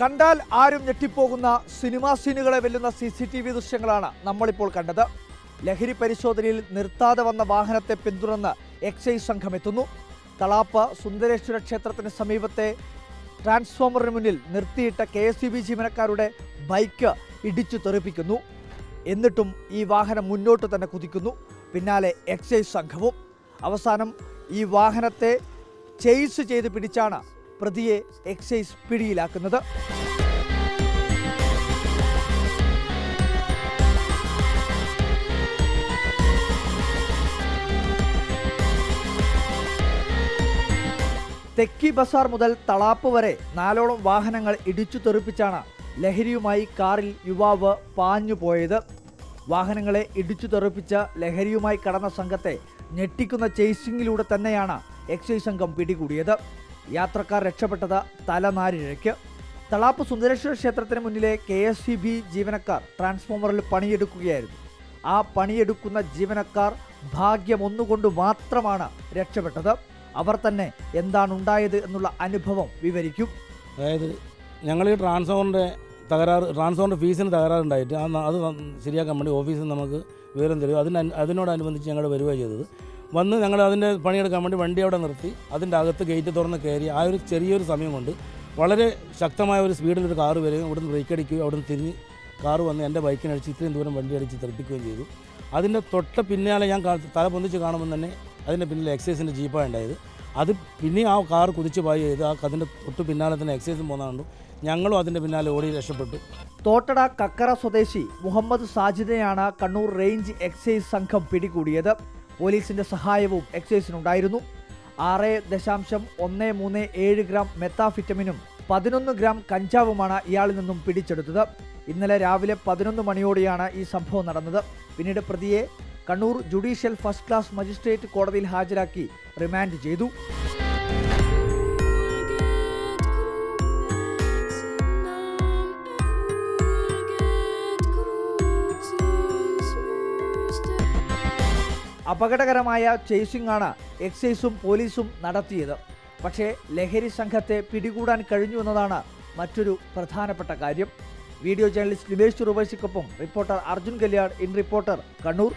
കണ്ടാൽ ആരും ഞെട്ടിപ്പോകുന്ന സിനിമാ സീനുകളെ വെല്ലുന്ന CCTV ദൃശ്യങ്ങളാണ് നമ്മളിപ്പോൾ കണ്ടത്. ലഹരി പരിശോധനയിൽ നിർത്താതെ വന്ന വാഹനത്തെ പിന്തുടർന്ന് എക്സൈസ് സംഘം എത്തുന്നു. തളാപ്പ് സുന്ദരേശ്വര ക്ഷേത്രത്തിന് സമീപത്തെ ട്രാൻസ്ഫോമറിന് മുന്നിൽ നിർത്തിയിട്ട KSEB ജീവനക്കാരുടെ ബൈക്ക് ഇടിച്ചു തെറിപ്പിക്കുന്നു. എന്നിട്ടും ഈ വാഹനം മുന്നോട്ട് തന്നെ കുതിക്കുന്നു. പിന്നാലെ എക്സൈസ് സംഘവും. അവസാനം ഈ വാഹനത്തെ ചേസ് ചെയ്ത് പിടിച്ചാണ് പ്രതിയെ എക്സൈസ് പിടിയിലാക്കുന്നത്. തെക്കി ബസാർ മുതൽ തളാപ്പ് വരെ 4ഓളം വാഹനങ്ങൾ ഇടിച്ചു തെറിപ്പിച്ചാണ് ലഹരിയുമായി കാറിൽ യുവാവ് പാഞ്ഞുപോയത്. വാഹനങ്ങളെ ഇടിച്ചു തെറിപ്പിച്ച ലഹരിയുമായി കടന്ന സംഘത്തെ ഞെട്ടിക്കുന്ന ചേസിംഗിലൂടെ തന്നെയാണ് എക്സൈസ് സംഘം പിടികൂടിയത്. യാത്രക്കാർ രക്ഷപ്പെട്ടത് തലനാരിഴയ്ക്ക്. തളാപ്പ് സുന്ദരേശ്വര ക്ഷേത്രത്തിന് മുന്നിലെ KSEB ജീവനക്കാർ ട്രാൻസ്ഫോമറിൽ പണിയെടുക്കുകയായിരുന്നു. ആ പണിയെടുക്കുന്ന ജീവനക്കാർ ഭാഗ്യം ഒന്നുകൊണ്ട് മാത്രമാണ് രക്ഷപ്പെട്ടത്. അവർ തന്നെ എന്താണ് ഉണ്ടായത് എന്നുള്ള അനുഭവം വിവരിക്കും. അതായത് ഞങ്ങൾ ഈ ട്രാൻസ്ഫോമറിൻ്റെ ഫീസിന് തകരാറുണ്ടായിട്ട് അത് ശരിയാക്കാൻ വേണ്ടി ഓഫീസിൽ നമുക്ക് വിവരം തരും. അതിനോടനുബന്ധിച്ച് ഞങ്ങൾ വരികയാണ് ചെയ്തത്. വന്ന് ഞങ്ങൾ അതിൻ്റെ പണിയെടുക്കാൻ വേണ്ടി വണ്ടി അവിടെ നിർത്തി അതിൻ്റെ അകത്ത് ഗേറ്റ് തുറന്ന് കയറി ആ ഒരു ചെറിയൊരു സമയം കൊണ്ട് വളരെ ശക്തമായ ഒരു സ്പീഡിലൊരു കാറ് വരികയും ഇവിടുന്ന് ബ്രേക്ക് അടിക്കുകയും അവിടുന്ന് തിരിഞ്ഞ് കാറ് വന്ന് എൻ്റെ ബൈക്കിനടിച്ച് ഇത്രയും ദൂരം വണ്ടി അടിച്ച് തെറിപ്പിക്കുകയും ചെയ്തു. അതിൻ്റെ പിന്നാലെ ഞാൻ തല പൊന്തിച്ച് കാണുമ്പോൾ തന്നെ അതിൻ്റെ പിന്നിൽ എക്സൈസിൻ്റെ ജീപ്പാണ് ഉണ്ടായത്. അത് പിന്നെ ആ കാർ കുതിച്ച് പായി ചെയ്ത് അതിൻ്റെ പിന്നാലെ തന്നെ എക്സൈസും പോകുന്നതുകൊണ്ട് ഞങ്ങളും അതിൻ്റെ പിന്നാലെ ഓടി രക്ഷപ്പെട്ടു. തോട്ടട കക്കറ സ്വദേശി മുഹമ്മദ് സാജിദിനെയാണ് കണ്ണൂർ റേഞ്ച് എക്സൈസ് സംഘം പിടികൂടിയത്. പോലീസിന്റെ സഹായവും എക്സൈസിനുണ്ടായിരുന്നു. 6.137 ഗ്രാം മെത്താഫിറ്റമിനും 11 ഗ്രാം കഞ്ചാവുമാണ് ഇയാളിൽ നിന്നും പിടിച്ചെടുത്തത്. ഇന്നലെ രാവിലെ 11 മണിയോടെയാണ് ഈ സംഭവം നടന്നത്. പിന്നീട് പ്രതിയെ Kannur judicial first class magistrate കോടതിയിൽ ഹാജരാക്കി റിമാൻഡ് ചെയ്തു. അപകടകരമായ ചേസിംഗ് ആണ് എക്സൈസും പോലീസും നടത്തിയത്. പക്ഷേ ലഹരി സംഘത്തെ പിടികൂടാൻ കഴിഞ്ഞു എന്നതാണ് മറ്റൊരു പ്രധാനപ്പെട്ട കാര്യം. വീഡിയോ ജേർണലിസ്റ്റ് നിവേഷ് റുബേശിക്കൊപ്പം reporter Arjun Kalyan, in reporter, Kannur.